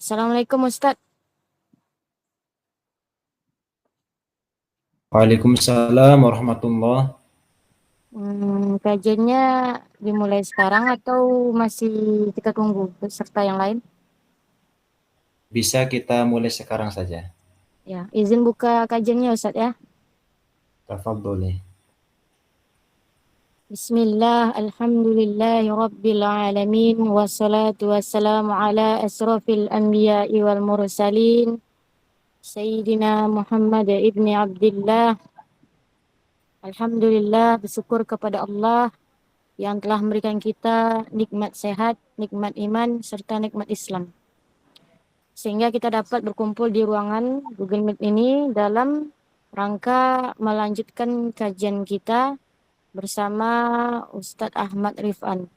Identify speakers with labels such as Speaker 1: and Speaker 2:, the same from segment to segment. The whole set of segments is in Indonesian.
Speaker 1: Assalamualaikum Ustadz.
Speaker 2: Waalaikumsalam warahmatullah.
Speaker 1: Kajiannya dimulai sekarang atau masih kita tunggu peserta yang lain?
Speaker 2: Bisa kita mulai sekarang saja.
Speaker 1: Ya, izin buka kajiannya Ustadz ya.
Speaker 2: Tafadholi.
Speaker 1: Bismillah, alhamdulillahi rabbil alamin, wassalatu wassalamu ala asrafil anbiya'i wal mursalin, Sayyidina Muhammad ibni Abdullah. Alhamdulillah, bersyukur kepada Allah yang telah memberikan kita nikmat sehat, nikmat iman, serta nikmat Islam. Sehingga kita dapat berkumpul di ruangan Google Meet ini dalam rangka melanjutkan kajian kita bersama Ustadz Ahmad Rifan.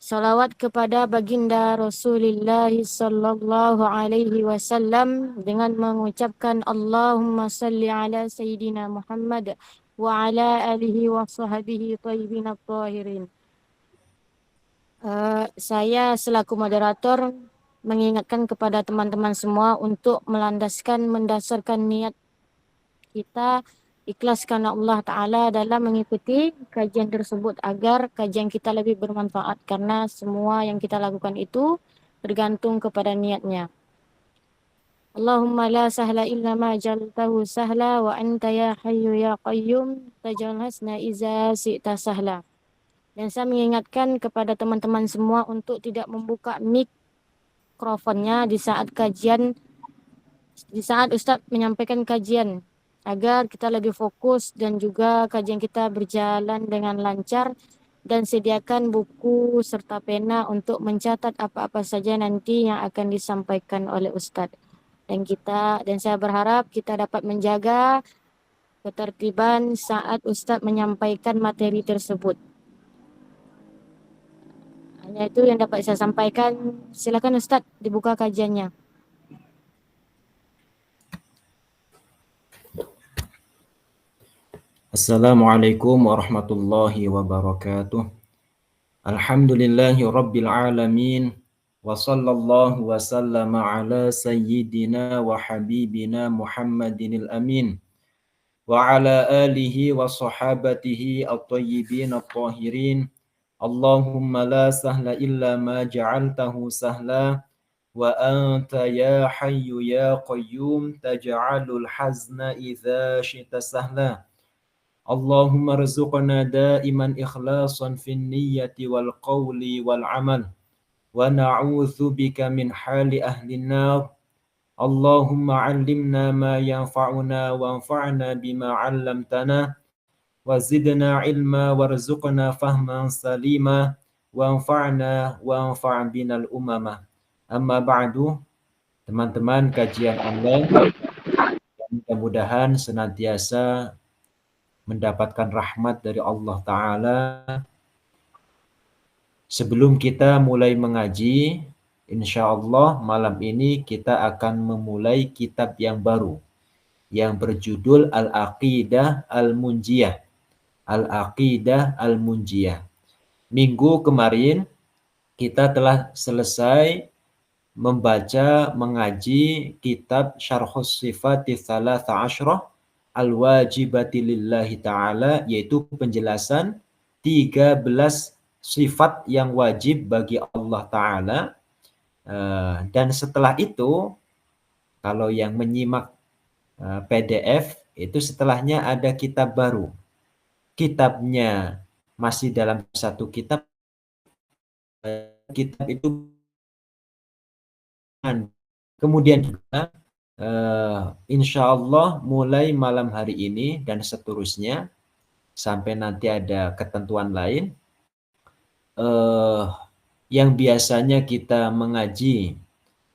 Speaker 1: Salawat kepada baginda Rasulullah sallallahu alaihi wasallam dengan mengucapkan Allahumma salli ala Sayyidina Muhammad wa ala alihi wa sahbihi thayyibin at-tahirin. Saya selaku moderator mengingatkan kepada teman-teman semua untuk mendasarkan niat kita ikhlas karena Allah Ta'ala dalam mengikuti kajian tersebut agar kajian kita lebih bermanfaat karena semua yang kita lakukan itu tergantung kepada niatnya. Allahumma la sahla illa ma jaltahu sahla wa anta ya hayyu ya qayyum tajal hasna iza si'ta sahla. Dan saya mengingatkan kepada teman-teman semua untuk tidak membuka mikrofonnya di saat Ustadz menyampaikan kajian, agar kita lebih fokus dan juga kajian kita berjalan dengan lancar, dan sediakan buku serta pena untuk mencatat apa-apa saja nanti yang akan disampaikan oleh Ustadz. Dan saya berharap kita dapat menjaga ketertiban saat Ustadz menyampaikan materi tersebut. Hanya itu yang dapat saya sampaikan. Silakan Ustadz dibuka kajiannya.
Speaker 2: Assalamualaikum warahmatullahi wabarakatuh. Alhamdulillahi rabbil alamin. Wa sallallahu wa sallama ala sayyidina wa habibina Muhammadinil amin. Wa ala alihi wa sahabatihi at-tayyibin at-tahirin. Allahumma la sahla illa ma ja'altahu sahla. Wa anta ya hayyu ya qayyum taj'alul hazna idza syita sahla. Allahumma rzuqna daiman ikhlasan fin niyyati wal qawli wal amal. Wa na'udzu bika min hali ahli nar. Allahumma 'allimna ma yanfa'una wanfa'na bima 'allamtana wa zidna 'ilma warzuqna fahman salima wanfa'na wanfa' binal umama. Amma ba'du, teman-teman kajian online, mudah-mudahan senantiasa mendapatkan rahmat dari Allah Ta'ala. Sebelum kita mulai mengaji, insya Allah malam ini kita akan memulai kitab yang baru yang berjudul Al-Aqidah Al-Munjiyah. Al-Aqidah Al-Munjiyah. Minggu kemarin kita telah selesai membaca, mengaji kitab Syarhus Sifati Thalatha Ashrah Al-Wajibati Lillahi Ta'ala, yaitu penjelasan 13 sifat yang wajib bagi Allah Ta'ala. Dan setelah itu, kalau yang menyimak PDF, itu setelahnya ada kitab baru. Kitabnya masih dalam satu kitab. Kitab itu kemudian juga insya Allah mulai malam hari ini dan seterusnya sampai nanti ada ketentuan lain, yang biasanya kita mengaji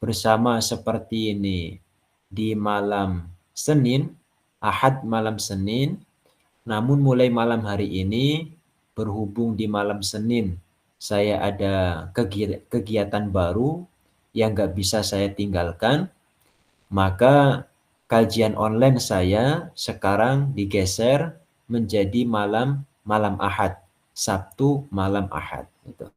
Speaker 2: bersama seperti ini di malam Senin, Ahad malam Senin, namun mulai malam hari ini berhubung di malam Senin saya ada kegiatan baru yang nggak bisa saya tinggalkan, maka kajian online saya sekarang digeser menjadi malam Ahad, Sabtu malam Ahad. Gitu.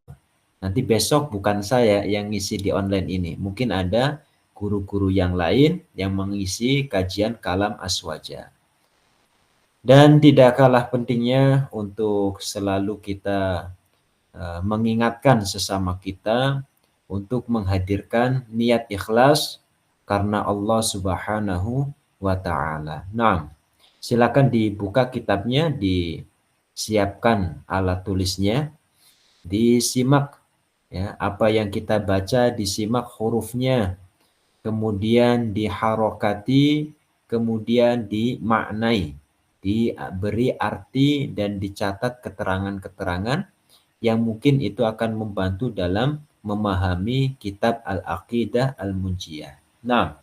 Speaker 2: Nanti besok bukan saya yang ngisi di online ini. Mungkin ada guru-guru yang lain yang mengisi kajian kalam aswaja. Dan tidak kalah pentingnya untuk selalu kita mengingatkan sesama kita untuk menghadirkan niat ikhlas karena Allah Subhanahu wa taala. Nah, silakan dibuka kitabnya, disiapkan alat tulisnya, disimak ya, apa yang kita baca, disimak hurufnya, kemudian diharokati, kemudian dimaknai, diberi arti dan dicatat keterangan-keterangan yang mungkin itu akan membantu dalam memahami kitab Al-Aqidah Al-Munjiyah. Nah,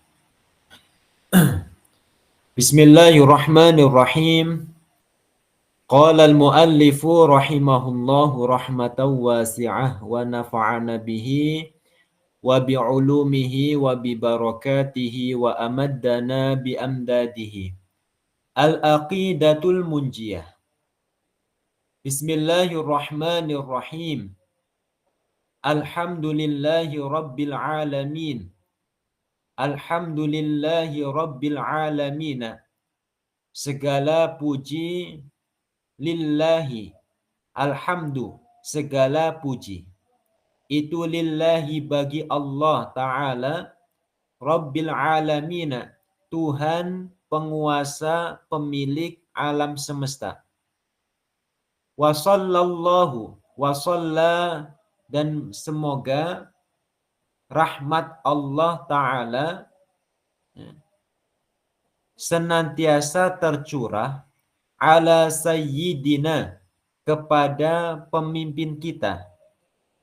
Speaker 2: Bismillahirrahmanirrahim. Qala al-muallifu rahimahullahu rahmatan wasi'ah wa nafa'ana bihi wa bi'ulumihi wa bi barakatihi wa amaddana bi amdadihi. Al-Aqidatul Munjiyah. Bismillahirrahmanirrahim. Alhamdulillahi rabbil alamin. Alhamdulillahi rabbil alamin. Segala puji lillahi. Alhamdu, segala puji. Itu lillahi bagi Allah Ta'ala. Rabbil alamin. Tuhan penguasa pemilik alam semesta. Wa sallallahu wa salla, dan semoga rahmat Allah Ta'ala senantiasa tercurah ala sayyidina, kepada pemimpin kita,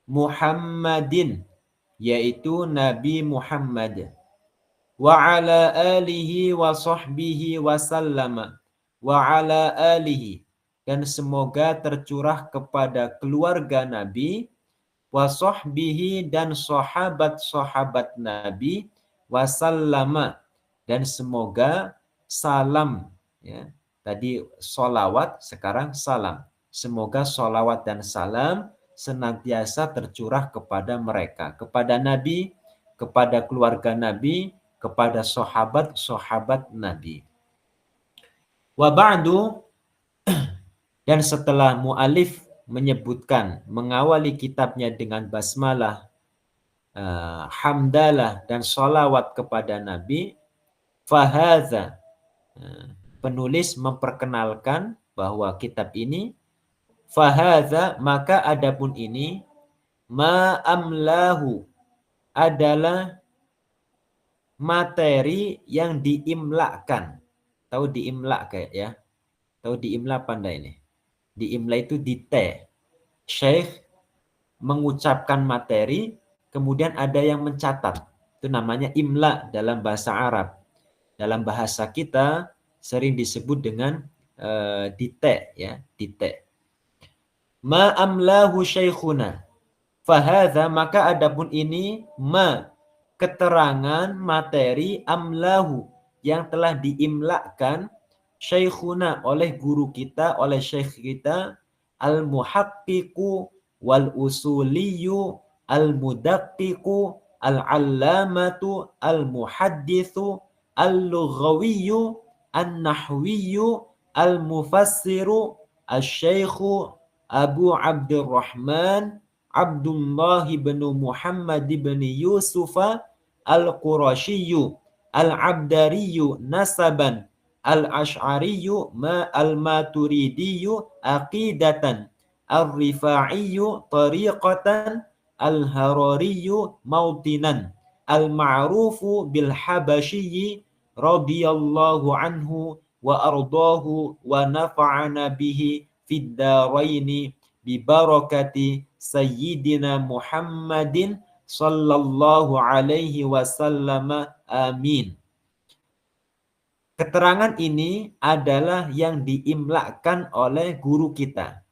Speaker 2: Muhammadin, yaitu Nabi Muhammad, wa ala alihi wa sahbihi wa sallama, wa ala alihi, dan semoga tercurah kepada keluarga Nabi, wa sahbihi, dan sahabat-sahabat Nabi, wa sallama, dan semoga salam ya. Tadi solawat, sekarang salam. Semoga solawat dan salam senantiasa tercurah kepada mereka, kepada Nabi, kepada keluarga Nabi, kepada sahabat-sahabat Nabi. Wa ba'du, dan setelah mu'alif menyebutkan, mengawali kitabnya dengan basmalah, hamdalah, dan sholawat kepada Nabi, fahadha, penulis memperkenalkan bahwa kitab ini, fahadha, maka adapun ini, ma'amlahu, adalah materi yang diimlakan. Tahu diimla kayak ya? Tahu diimla pandai ini? Diimla itu di T. Syekh mengucapkan materi, kemudian ada yang mencatat. Itu namanya imla dalam bahasa Arab. Dalam bahasa kita sering disebut dengan dite ya, dite. Ma amlahu syekhuna. Fahadha, maka adapun ini, ma, keterangan materi, amlahu, yang telah diimlakan, syekhuna, oleh guru kita, oleh syekh kita, al-muhaqqiqu wal usuliyu al-mudaqqiqu al-allamatu al-muhaddithu al-lughawiyyu an-nahwiyyu al-mufassiru al-syeikhu Abu Abdurrahman Abdullah bin Muhammad bin Yusuf al-Qurashiyyu al-Abdariyyu nasaban al-Ash'ariyyu al-Maturidiyyu aqidatan al-Rifa'iyyu tariqatan al-Harariyyu mautinan al-ma'rufu bil-Habashiyyi radhiyallahu anhu wa ardahu wa nafa'ana bihi fid daraini bi barakati sayyidina Muhammadin sallallahu alaihi wasallam, amin. Keterangan ini adalah yang diimlakan oleh guru kita,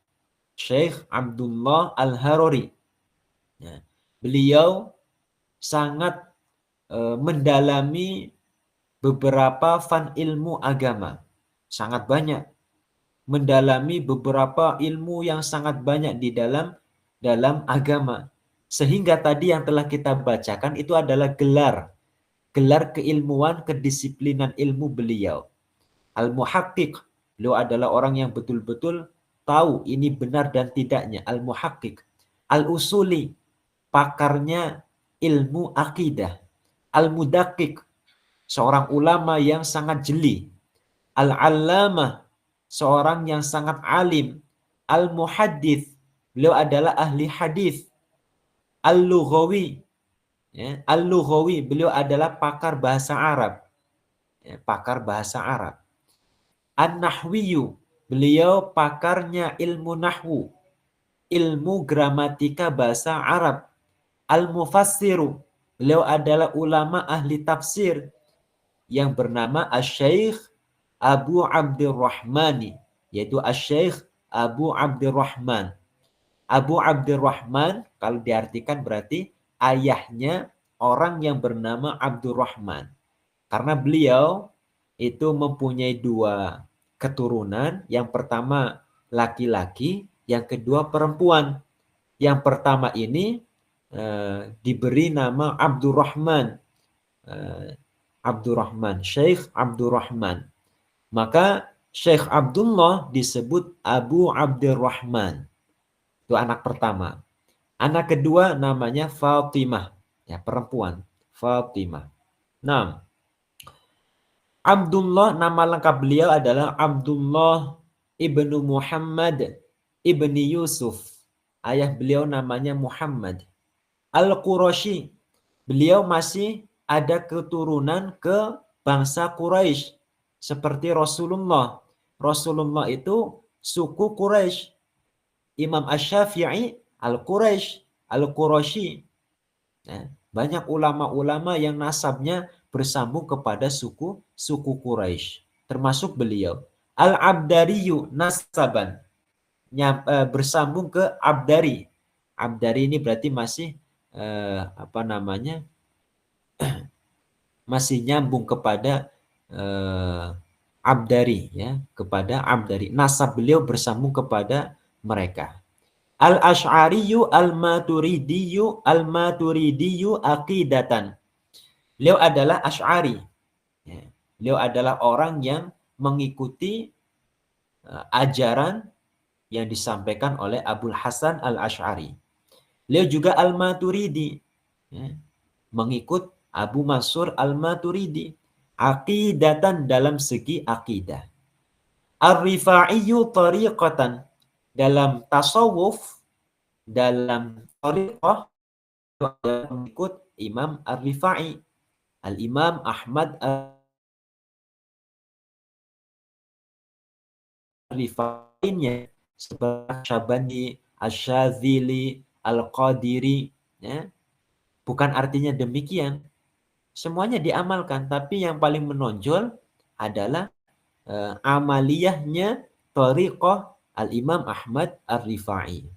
Speaker 2: Syekh Abdullah Al-Harari. Ya. Beliau sangat mendalami beberapa fan ilmu agama, sangat banyak, mendalami beberapa ilmu yang sangat banyak di dalam agama. Sehingga tadi yang telah kita bacakan itu adalah gelar keilmuan, kedisiplinan ilmu beliau. Al-Muhaqqiq, beliau adalah orang yang betul-betul tahu ini benar dan tidaknya. Al-Muhaqqiq. Al-Usuli, pakarnya ilmu akidah. Al-Mudaqiq, seorang ulama yang sangat jeli. Al-Allamah, seorang yang sangat alim. Al-Muhaddits, beliau adalah ahli hadis. Al-Lughawi, ya, Al-Lughawi, beliau adalah pakar bahasa Arab. Ya, pakar bahasa Arab. An-Nahwiyu, beliau pakarnya ilmu nahwu, ilmu gramatika bahasa Arab. Al-Mufassiru, beliau adalah ulama ahli tafsir yang bernama Asy-Syaikh Abu Abdurrahmani, yaitu Asy-Syaikh Abu Abdurrahman. Abu Abdurrahman kalau diartikan berarti ayahnya orang yang bernama Abdurrahman. Karena beliau itu mempunyai dua keturunan, yang pertama laki-laki, yang kedua perempuan. Yang pertama ini diberi nama Abdurrahman, Abdurrahman, Syekh Abdurrahman. Maka Syekh Abdullah disebut Abu Abdurrahman. Itu anak pertama. Anak kedua namanya Fatimah, ya perempuan, Fatimah. Nah, Abdullah, nama lengkap beliau adalah Abdullah ibnu Muhammad ibni Yusuf. Ayah beliau namanya Muhammad. Al-Qurashi, beliau masih ada keturunan ke bangsa Quraisy seperti Rasulullah. Rasulullah itu suku Quraisy. Imam Asy-Syafi'i Al-Quraisy, Al-Qurashi. Nah, banyak ulama-ulama yang nasabnya bersambung kepada suku Quraisy, termasuk beliau. Al-Abdariyu nasaban, bersambung ke Abdari. Abdari ini berarti masih masih nyambung kepada Abdari, ya, kepada Abdari. Nasab beliau bersambung kepada mereka. Al-Asy'ariyu al-Maturidiyu aqidatan. Beliau adalah Asy'ari. Ya. Beliau adalah orang yang mengikuti ajaran yang disampaikan oleh Abul Hasan al-Asy'ari. Beliau juga al-Maturidi. Ya. Mengikut Abu Mansur al-Maturidi. Aqidatan dalam segi akidah. Ar-Rifa'iyyu tariqatan. Dalam tasawuf, dalam thariqah, mengikut Imam Ar-Rifa'i. Al-Imam Ahmad Ar-Rifa'inya seperti Syabani, Asy-Syadzili, Al-Qadiri, ya. Bukan artinya demikian. Semuanya diamalkan, tapi yang paling menonjol adalah amaliyahnya thariqah Al-Imam Ahmad Ar-Rifa'i.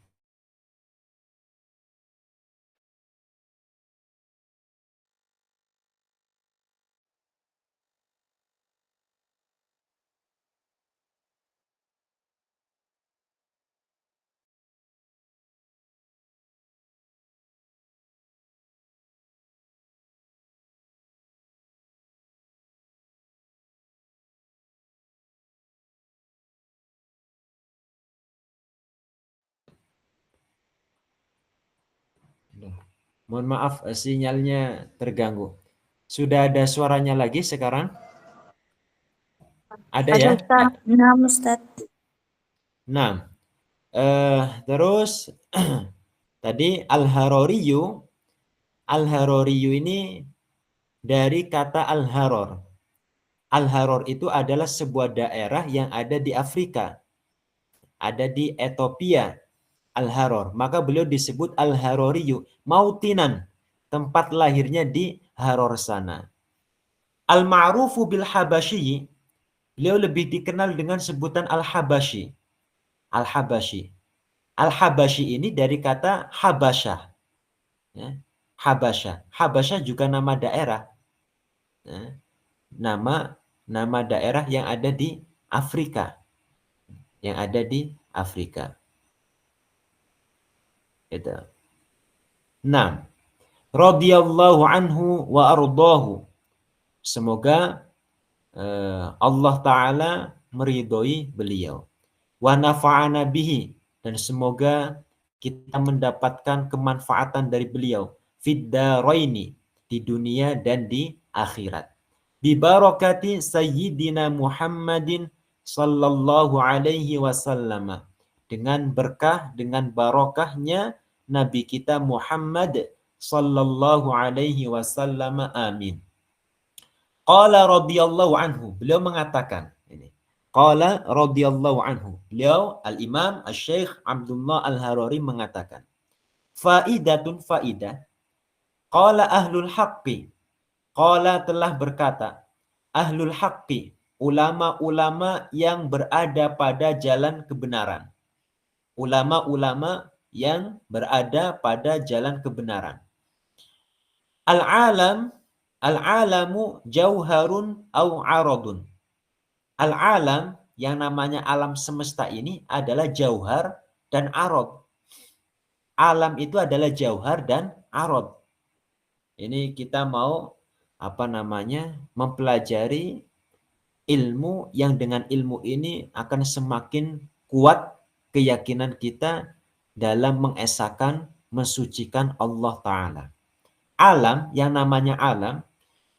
Speaker 2: Mohon maaf, sinyalnya terganggu. Sudah ada suaranya lagi sekarang? Ada ya?
Speaker 3: Nah, Ustaz.
Speaker 2: Nah, terus tadi Al-Haroriyu ini dari kata Al-Haror. Al-Haror itu adalah sebuah daerah yang ada di Afrika. Ada di Ethiopia. Al-Haror. Maka beliau disebut Al-Haroriyu. Mautinan. Tempat lahirnya di Haror sana. Al-Ma'rufu bil-Habasyi. Beliau lebih dikenal dengan sebutan Al-Habasyi. Al-Habasyi. Al-Habasyi ini dari kata Habasyah. Ya. Habasyah. Habasyah juga nama daerah. Ya. Nama daerah yang ada di Afrika. Yang ada di Afrika. Itu. Nah, radhiyallahu anhu wa ardahu. Semoga Allah Ta'ala meridhoi beliau. Wa nafa'ana bihi. Dan semoga kita mendapatkan kemanfaatan dari beliau. Fid daraini. Di dunia dan di akhirat. Bibarakati Sayyidina Muhammadin sallallahu alaihi wasallam. Dengan berkah, dengan barokahnya Nabi kita Muhammad sallallahu alaihi wasallam. Amin. Qala radhiyallahu anhu. Beliau mengatakan ini. Qala radhiyallahu anhu. Beliau Al-Imam Asy-Syaikh Abdullah Al-Harari mengatakan, faidatun faidah. Qala ahlul haqqi. Qala telah berkata, ahlul haqqi, ulama-ulama yang berada pada jalan kebenaran. Ulama-ulama yang berada pada jalan kebenaran. Al-alamu jauharun au aradun. Al-alam, yang namanya alam semesta ini adalah jauhar dan arad. Alam itu adalah jauhar dan arad. Ini kita mau mempelajari ilmu yang dengan ilmu ini akan semakin kuat keyakinan kita dalam mengesahkan, mensucikan Allah Ta'ala. Alam, yang namanya alam,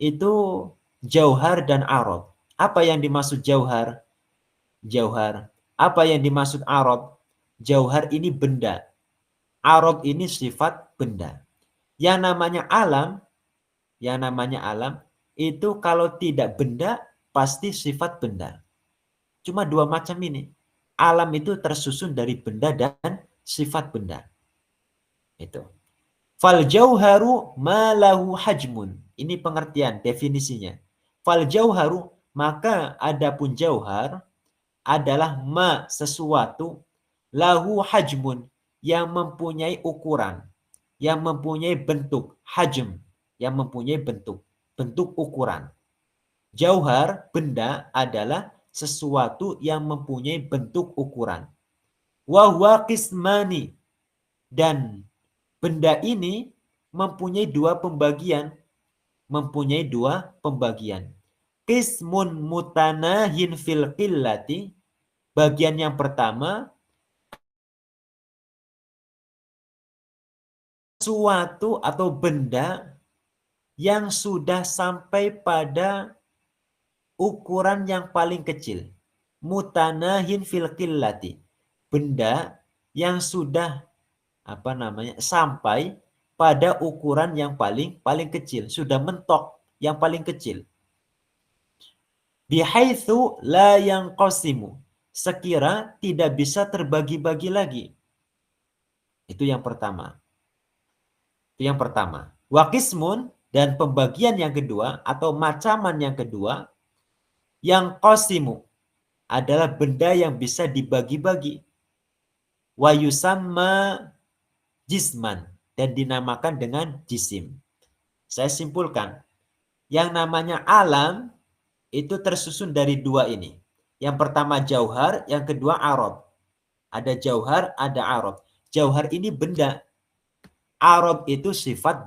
Speaker 2: itu jauhar dan arad. Apa yang dimaksud jauhar? Jauhar. Apa yang dimaksud arad? Jauhar ini benda. Arad ini sifat benda. Yang namanya alam itu kalau tidak benda pasti sifat benda. Cuma dua macam ini. Alam itu tersusun dari benda dan sifat benda. Itu. Fal jauharu ma lahu hajmun. Ini pengertian definisinya. Fal jauharu, maka adapun jauhar adalah ma, sesuatu, lahu hajmun, yang mempunyai ukuran, yang mempunyai bentuk, hajm, yang mempunyai bentuk ukuran. Jauhar, benda, adalah sesuatu yang mempunyai bentuk ukuran. Wa huwa qismani, dan benda ini mempunyai dua pembagian. Qismun mutanahin fil qillati. Bagian yang pertama, suatu atau benda yang sudah sampai pada ukuran yang paling kecil. Mutanahin fil qillati. Benda yang sudah sampai pada ukuran yang paling kecil, sudah mentok yang paling kecil. Bihaitsu la yanqasimu, sekira tidak bisa terbagi-bagi lagi. Itu yang pertama. Wa qismun, dan pembagian yang kedua atau macaman yang kedua, yang qasimu, adalah benda yang bisa dibagi-bagi. Wa yusamma jisman, dan dinamakan dengan jisim. Saya simpulkan, yang namanya alam itu tersusun dari dua ini. Yang pertama jauhar, yang kedua arad. Ada jauhar, ada arad. Jauhar ini benda. Arad itu sifat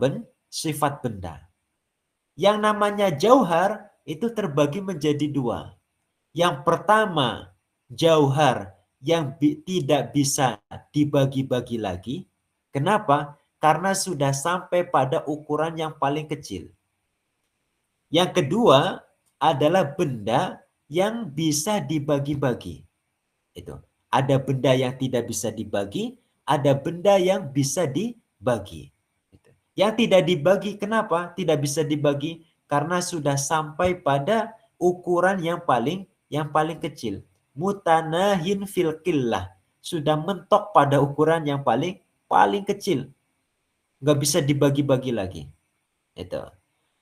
Speaker 2: benda. Yang namanya jauhar itu terbagi menjadi dua. Yang pertama jauhar yang tidak bisa dibagi-bagi lagi. Kenapa? Karena sudah sampai pada ukuran yang paling kecil. Yang kedua adalah benda yang bisa dibagi-bagi. Itu. Ada benda yang tidak bisa dibagi, ada benda yang bisa dibagi. Yang tidak dibagi, kenapa tidak bisa dibagi? Karena sudah sampai pada ukuran yang paling kecil. Mutanahin fil qillah. Sudah mentok pada ukuran yang paling kecil. Nggak bisa dibagi-bagi lagi. Itu.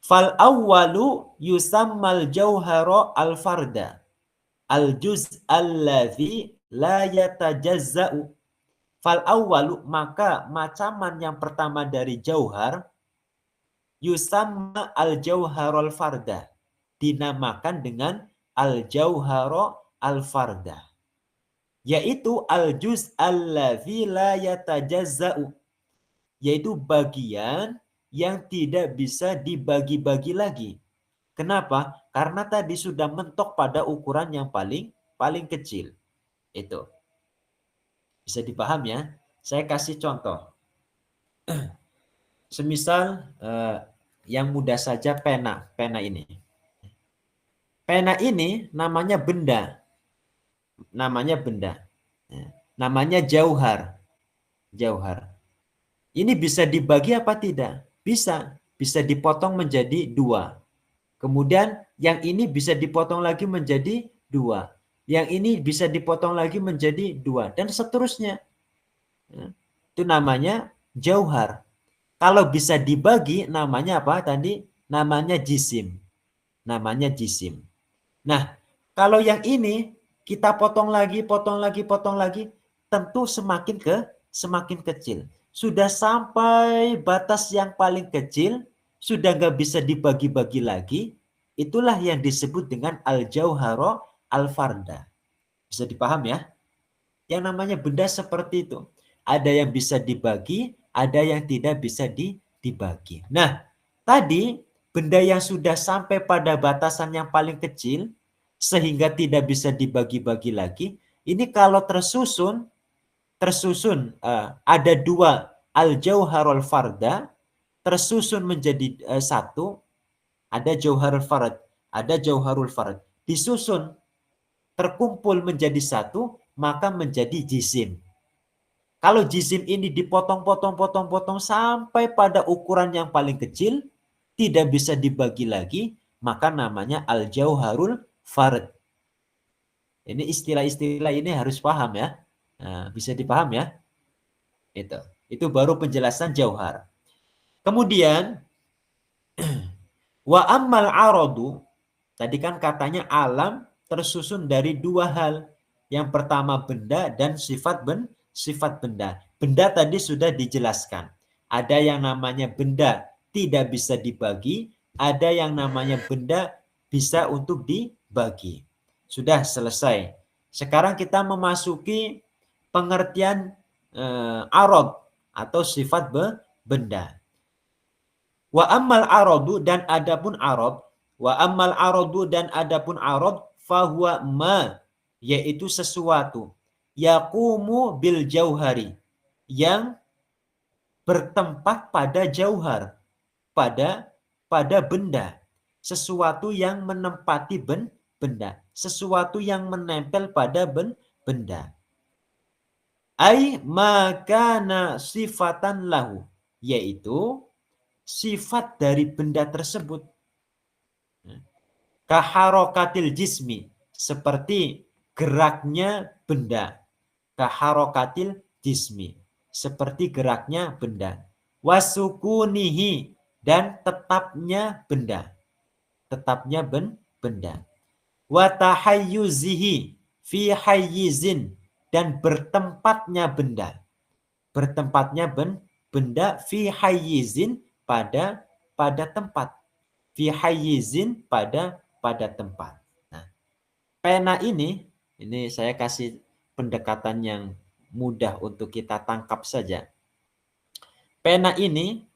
Speaker 2: Fal awwalu yusammal jauhara al farda. Al juz allazi la yatajazza'u. Fal awwalu, maka macaman yang pertama dari jauhar, yusamma al jauharul farda, dinamakan dengan al jauhara al farda, yaitu al juz allazi la yatajazza'u, yaitu bagian yang tidak bisa dibagi-bagi lagi. Kenapa? Karena tadi sudah mentok pada ukuran yang paling kecil. Itu. Bisa dipaham ya? Saya kasih contoh. Semisal yang mudah saja pena ini. Pena ini namanya benda. Namanya benda. Namanya jauhar. Jauhar. Ini bisa dibagi apa tidak? Bisa. Bisa dipotong menjadi 2. Kemudian yang ini bisa dipotong lagi menjadi 2. Yang ini bisa dipotong lagi menjadi 2. Dan seterusnya. Itu namanya jauhar. Kalau bisa dibagi namanya apa tadi? Namanya jisim. Namanya jisim. Nah, kalau yang ini kita potong lagi, tentu semakin kecil. Sudah sampai batas yang paling kecil, sudah nggak bisa dibagi-bagi lagi. Itulah yang disebut dengan al-jauhara al-farda. Bisa dipaham ya? Yang namanya benda seperti itu. Ada yang bisa dibagi, ada yang tidak bisa dibagi. Nah, tadi benda yang sudah sampai pada batasan yang paling kecil, sehingga tidak bisa dibagi-bagi lagi, ini kalau tersusun ada 2 al-jauharul farda, tersusun menjadi 1, ada jauharul farad, ada jauharul farad, disusun terkumpul menjadi 1, maka menjadi jisim. Kalau jisim ini dipotong-potong sampai pada ukuran yang paling kecil, tidak bisa dibagi lagi, maka namanya al-jauharul fard. Ini istilah-istilah ini harus paham ya. Nah, bisa dipaham ya? Itu baru penjelasan jauhar. Kemudian wa ammal aradu, tadi kan katanya alam tersusun dari 2 hal. Yang pertama benda dan sifat benda. Benda tadi sudah dijelaskan. Ada yang namanya benda tidak bisa dibagi, ada yang namanya benda bisa untuk dibagi. Sudah selesai. Sekarang kita memasuki pengertian arad atau sifat benda. Wa ammal aradu, dan adapun arad, wa ammal aradu, dan adapun arad, fahuwa ma, yaitu sesuatu yaqumu bil jauhari, yang bertempat pada jauhar, pada benda, sesuatu yang menempati benda, sesuatu yang menempel pada benda. Ai makana sifatan lahu, yaitu sifat dari benda tersebut. Kaharokatil jismi, seperti geraknya benda. Kaharokatil jismi, seperti geraknya benda. Wasukunihi, dan tetapnya benda. Tetapnya benda. Watahayyuzihi fi hayyizin, dan bertempatnya benda. Bertempatnya benda fi hayyizin, pada tempat. Fi hayyizin, pada tempat. Nah, pena ini saya kasih pendekatan yang mudah untuk kita tangkap saja. Pena ini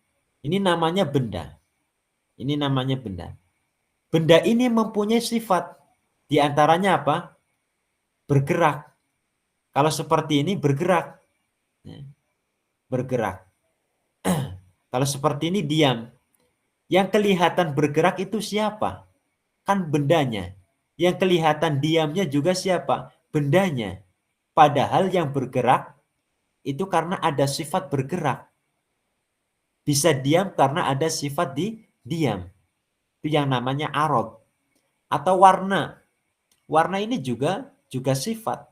Speaker 2: namanya benda. Ini namanya benda. Benda ini mempunyai sifat. Di antaranya apa? Bergerak. Kalau seperti ini bergerak. Bergerak. Kalau seperti ini diam. Yang kelihatan bergerak itu siapa? Kan bendanya. Yang kelihatan diamnya juga siapa? Bendanya. Padahal yang bergerak itu karena ada sifat bergerak. Bisa diam karena ada sifat diam. Itu yang namanya arad. Atau warna. Warna ini juga sifat.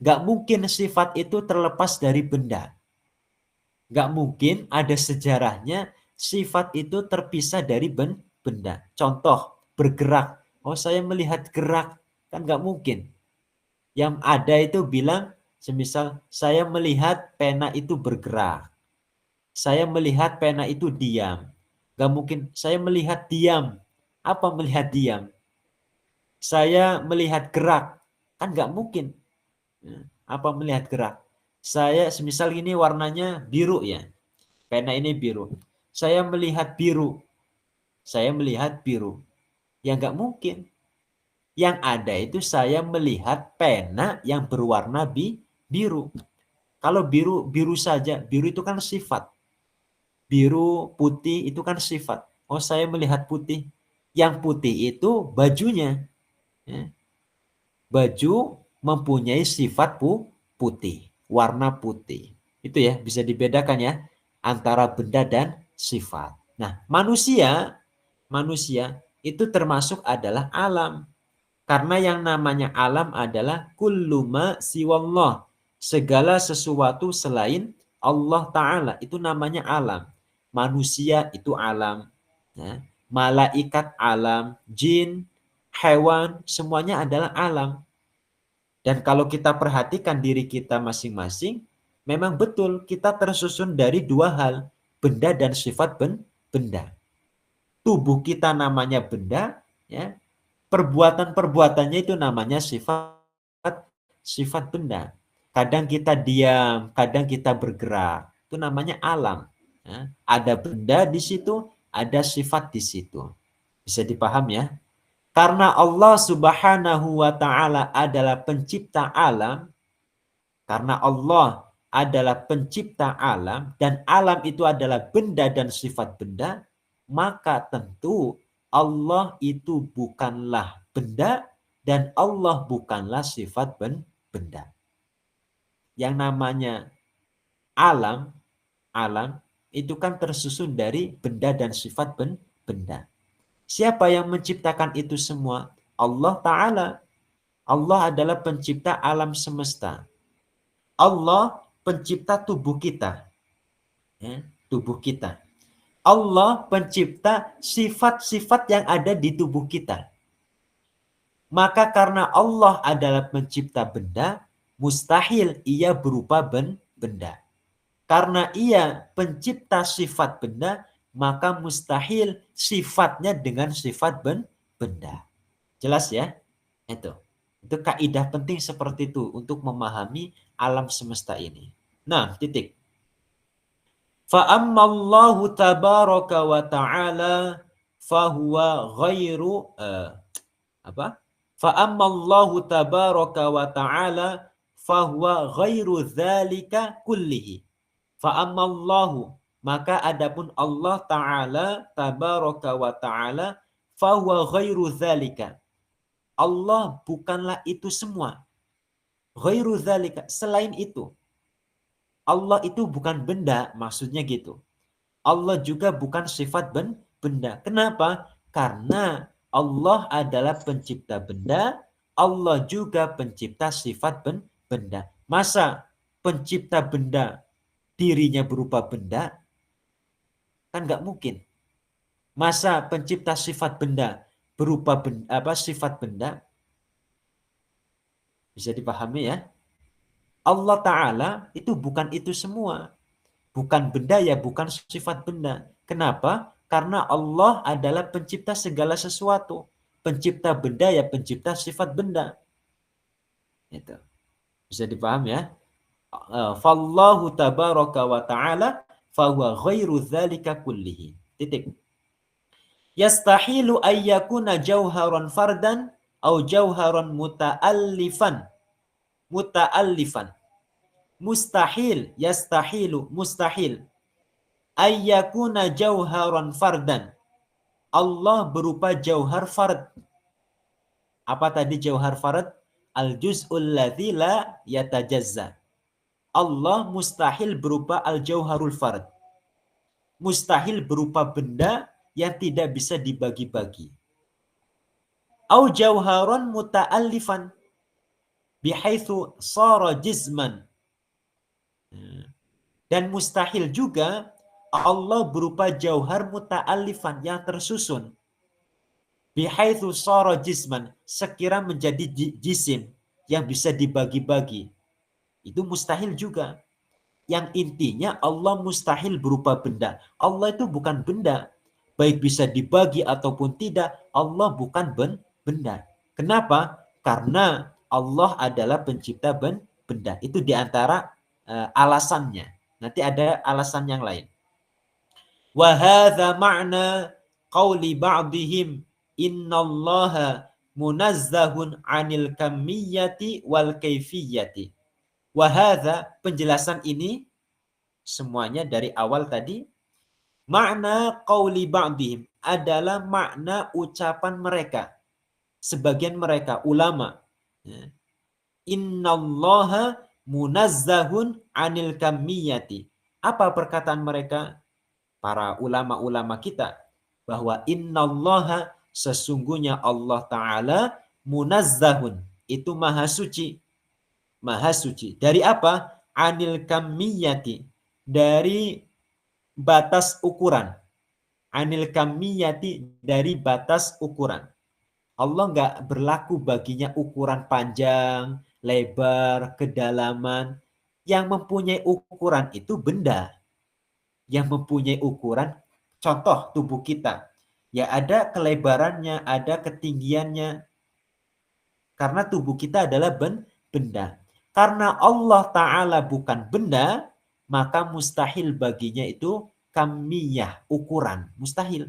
Speaker 2: Gak mungkin sifat itu terlepas dari benda. Gak mungkin ada sejarahnya sifat itu terpisah dari benda. Contoh, bergerak. Oh, saya melihat gerak. Kan gak mungkin. Yang ada itu bilang, semisal saya melihat pena itu bergerak. Saya melihat pena itu diam. Gak mungkin saya melihat diam. Apa melihat diam? Saya melihat gerak. Kan gak mungkin. Apa melihat gerak? Saya semisal ini warnanya biru ya. Pena ini biru. Saya melihat biru. Saya melihat biru. Ya nggak mungkin. Yang ada itu saya melihat pena yang berwarna biru. Kalau biru, biru saja. Biru itu kan sifat. Biru, putih itu kan sifat. Oh, saya melihat putih. Yang putih itu bajunya. Ya. Baju mempunyai sifat putih. Warna putih. Itu ya, bisa dibedakan ya. Antara benda dan sifat. Nah, manusia itu termasuk adalah alam. Karena yang namanya alam adalah kulluma siwallah. Segala sesuatu selain Allah Ta'ala. Itu namanya alam. Manusia itu alam. Ya. Malaikat alam. Jin, hewan, semuanya adalah alam. Dan kalau kita perhatikan diri kita masing-masing, memang betul kita tersusun dari dua hal. Benda dan sifat benda. Tubuh kita namanya benda, ya. Perbuatan-perbuatannya itu namanya sifat benda. Kadang kita diam, kadang kita bergerak. Itu namanya alam. Ya. Ada benda di situ, ada sifat di situ. Bisa dipaham ya? Karena Allah Subhanahu wa Ta'ala adalah pencipta alam, karena Allah adalah pencipta alam, dan alam itu adalah benda dan sifat benda, maka tentu Allah itu bukanlah benda dan Allah bukanlah sifat benda. Yang namanya alam itu kan tersusun dari benda dan sifat benda. Siapa yang menciptakan itu semua? Allah Ta'ala. Allah adalah pencipta alam semesta. Allah pencipta tubuh kita. Ya, tubuh kita. Allah pencipta sifat-sifat yang ada di tubuh kita. Maka karena Allah adalah pencipta benda, mustahil ia berupa benda. Karena ia pencipta sifat benda, maka mustahil sifatnya dengan sifat benda. Jelas ya? Itu kaidah penting seperti itu untuk memahami alam semesta ini. Nah, titik. Fa'ammallahu tabaraka wa ta'ala fahuwa ghairu apa? Fa'ammallahu tabaraka wa ta'ala fahuwa ghairu dzalika kullihi. Fa'ammallahu, maka adapun Allah Ta'ala tabaraka wa ta'ala fahuwa ghairu dzalika. Allah bukanlah itu semua. Ghairu dzalika, selain itu. Allah itu bukan benda, maksudnya gitu. Allah juga bukan sifat benda. Kenapa? Karena Allah adalah pencipta benda, Allah juga pencipta sifat benda. Masa pencipta benda dirinya berupa benda? Kan nggak mungkin. Masa pencipta sifat benda berupa sifat benda? Bisa dipahami ya? Allah Ta'ala itu bukan itu semua. Bukan benda ya, bukan sifat benda. Kenapa? Karena Allah adalah pencipta segala sesuatu. Pencipta benda ya, pencipta sifat benda. Itu. Bisa dipahami ya? Fallahu tabaraka wa ta'ala fahuwa ghairu dzalika kullihi. Titik. Yastahilu ayyakuna jauharan fardan au jauharan muta'allifan. Mustahil, yastahilu, mustahil. Ayyakuna jauharan fardan. Allah berupa jauhar fard. Apa tadi jauhar fard? Al-juz'ul ladzi la yatajazza. Allah mustahil berupa al-jauharul fard. Mustahil berupa benda yang tidak bisa dibagi-bagi. Au jauharan muta'allifan bihaitsu sara jisman. Dan mustahil juga Allah berupa jauhar muta'allifan yang tersusun. Bihaitsu sara jisman, sekira menjadi jisim yang bisa dibagi-bagi. Itu mustahil juga. Yang intinya Allah mustahil berupa benda. Allah itu bukan benda. Baik bisa dibagi ataupun tidak, Allah bukan benda. Kenapa? Karena Allah adalah pencipta benda. Itu diantara alasannya. Nanti ada alasan yang lain. Wa hadza ma'na qauli ba'dihim innallaha munazzahun 'anil kamiyyati wal kaifiyati. Wa hadza, penjelasan ini semuanya dari awal tadi, makna qauli ba'dihim adalah makna ucapan mereka, sebagian mereka ulama. Innallaha munazzahun 'anil kamiyyati. Apa perkataan mereka? Para ulama-ulama kita, bahwa innallaha, sesungguhnya Allah Ta'ala, munazzahun, itu maha suci. Maha suci. Dari apa? Anil kamiyati. Dari batas ukuran. Anil kamiyati, dari batas ukuran. Allah nggak berlaku baginya ukuran panjang, lebar, kedalaman. Yang mempunyai ukuran itu benda. Yang mempunyai ukuran, contoh tubuh kita. Ya ada kelebarannya, ada ketinggiannya. Karena tubuh kita adalah benda. Karena Allah Ta'ala bukan benda, maka mustahil baginya itu kamiyah, ukuran. Mustahil.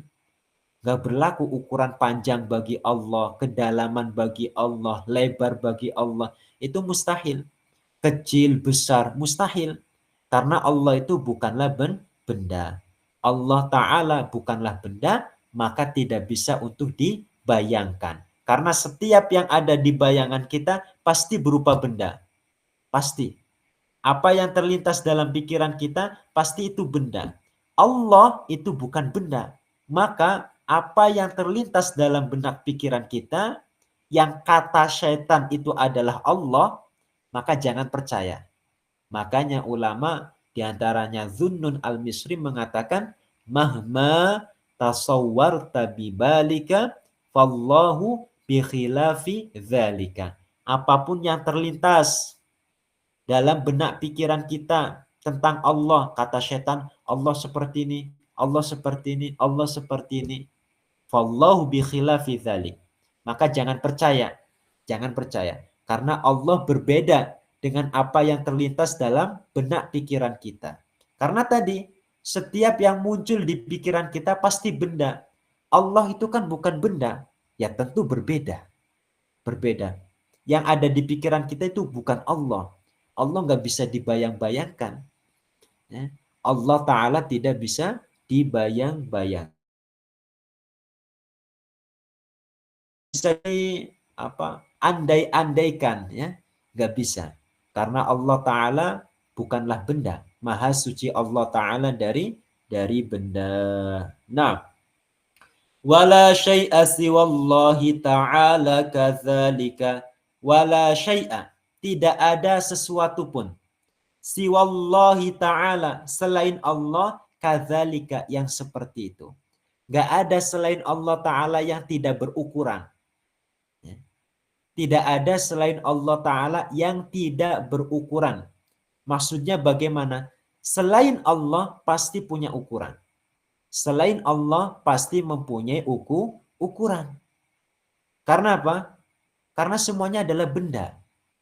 Speaker 2: Gak berlaku ukuran panjang bagi Allah, kedalaman bagi Allah, lebar bagi Allah. Itu mustahil. Kecil, besar, mustahil. Karena Allah itu bukanlah benda. Allah Ta'ala bukanlah benda, maka tidak bisa untuk dibayangkan. Karena setiap yang ada di bayangan kita pasti berupa benda. Pasti. Apa yang terlintas dalam pikiran kita pasti itu benda. Allah itu bukan benda. Maka apa yang terlintas dalam benak pikiran kita, yang kata syaitan itu adalah Allah, maka jangan percaya. Makanya ulama diantaranya Zunnun al-Misri mengatakan, mahma tasawwarta bibalika fallahu bikhilafi dzalika. Apapun yang terlintas dalam benak pikiran kita tentang Allah, kata syaitan, Allah seperti ini, Allah seperti ini, Allah seperti ini. Fallahu bikhilafi dzalik. Maka jangan percaya. Jangan percaya. Karena Allah berbeda dengan apa yang terlintas dalam benak pikiran kita. Karena tadi, setiap yang muncul di pikiran kita pasti benda. Allah itu kan bukan benda. Ya tentu berbeda. Berbeda. Yang ada di pikiran kita itu bukan Allah. Allah nggak bisa dibayang-bayangkan. Allah Ta'ala tidak bisa dibayang-bayang. Bisa andai-andaikan, ya, nggak bisa. Karena Allah Ta'ala bukanlah benda. Maha suci Allah Ta'ala dari benda. Nah, wala syai'a siwallahi ta'ala kadzalika. Wala syai'a, tidak ada sesuatu pun. Siwallahi ta'ala, selain Allah, kadzalika, yang seperti itu. Nggak ada selain Allah Ta'ala yang tidak berukuran. Tidak ada selain Allah Ta'ala yang tidak berukuran. Maksudnya bagaimana? Selain Allah pasti punya ukuran. Selain Allah pasti mempunyai ukuran. Karena apa? Karena semuanya adalah benda.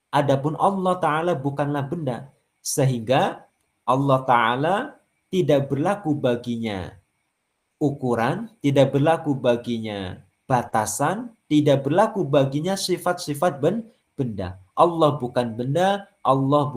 Speaker 2: Adapun Allah Ta'ala bukanlah benda. Sehingga Allah Ta'ala tidak berlaku baginya ukuran, tidak berlaku baginya batasan, tidak berlaku baginya sifat-sifat benda. Allah bukan benda, Allah